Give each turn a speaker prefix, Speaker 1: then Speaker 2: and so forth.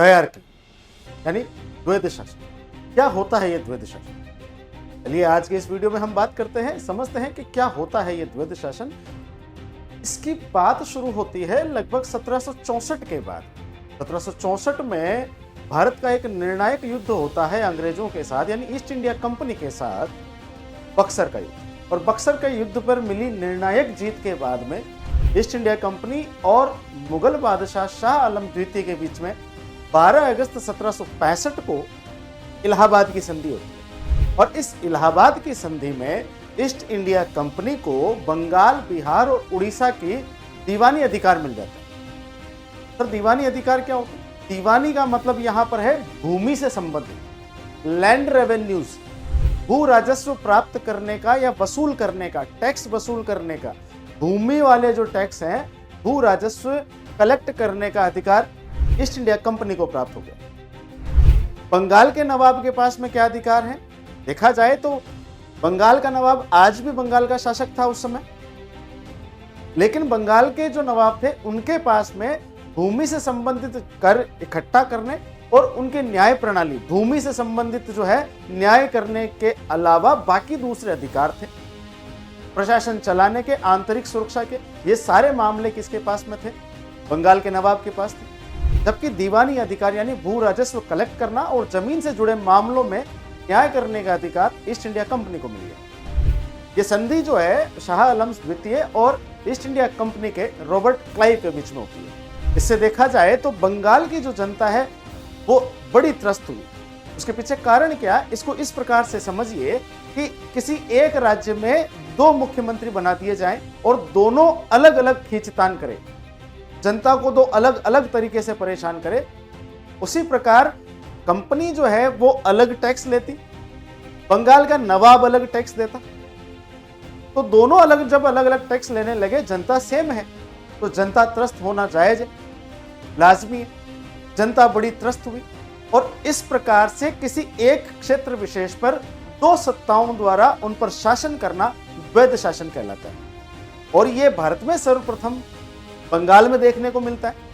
Speaker 1: तैयार की, यानी द्वैध शासन। क्या होता है ये द्वैध शासन? चलिए आज के इस वीडियो में हम बात करते हैं, समझते हैं कि क्या होता है ये द्वैध शासन। इसकी बात शुरू होती है लगभग 1764 के बाद। 1764 में भारत का एक निर्णायक युद्ध होता है अंग्रेजों के साथ, यानी ईस्ट इंडिया कंपनी के साथ, बक्सर का युद्ध। और बक्सर के युद्ध पर मिली निर्णायक जीत के बाद में ईस्ट इंडिया कंपनी और मुगल बादशाह शाह आलम द्वितीय के बीच में 12 अगस्त 1765 को इलाहाबाद की संधि होती है। और इस इलाहाबाद की संधि में ईस्ट इंडिया कंपनी को बंगाल, बिहार और उड़ीसा की दीवानी अधिकार मिल जाता है। सर दीवानी अधिकार क्या होता है? दीवानी का मतलब यहां पर है भूमि से संबंधित, लैंड रेवेन्यूज, भू राजस्व प्राप्त करने का या वसूल करने का, टैक्स वसूल करने का, भूमि वाले जो टैक्स हैं, भू राजस्व कलेक्ट करने का अधिकार ईस्ट इंडिया कंपनी को प्राप्त हो गया। बंगाल के नवाब के पास में क्या अधिकार है? देखा जाए तो बंगाल का नवाब आज भी बंगाल का शासक था उस समय, लेकिन बंगाल के जो नवाब थे उनके पास में भूमि से संबंधित कर इकट्ठा करने और उनके न्याय प्रणाली, भूमि से संबंधित जो है न्याय करने के अलावा बाकी दूसरे अधिकार थे, प्रशासन चलाने के, आंतरिक सुरक्षा के। ये सारे मामले किसके पास में थे? बंगाल के नवाब के पास थे। जबकि दीवानी अधिकार यानी भू राजस्व कलेक्ट करना और जमीन से जुड़े मामलों में न्याय करने का अधिकार ईस्ट इंडिया कंपनी को मिल गया। ये संधि जो है शाह आलम द्वितीय और ईस्ट इंडिया कंपनी के रॉबर्ट क्लाइव के बीच में होती है। इससे देखा जाए तो बंगाल की जो जनता है वो बड़ी त्रस्त हुई। उसके पीछे कारण क्या? इसको इस प्रकार से समझिए कि किसी एक राज्य में 2 मुख्यमंत्री बना दिए जाएं और दोनों अलग अलग खींचतान करें, जनता को 2 अलग अलग तरीके से परेशान करे। उसी प्रकार कंपनी जो है वो अलग टैक्स लेती, बंगाल का नवाब अलग टैक्स देता। तो दोनों अलग जब अलग अलग टैक्स लेने लगे, जनता सेम है तो जनता त्रस्त होना जायज है, लाजमी है। जनता बड़ी त्रस्त हुई और इस प्रकार से किसी एक क्षेत्र विशेष पर 2 सत्ताओं द्वारा उन पर शासन करना द्वैध शासन कहलाता है। और यह भारत में सर्वप्रथम बंगाल में देखने को मिलता है।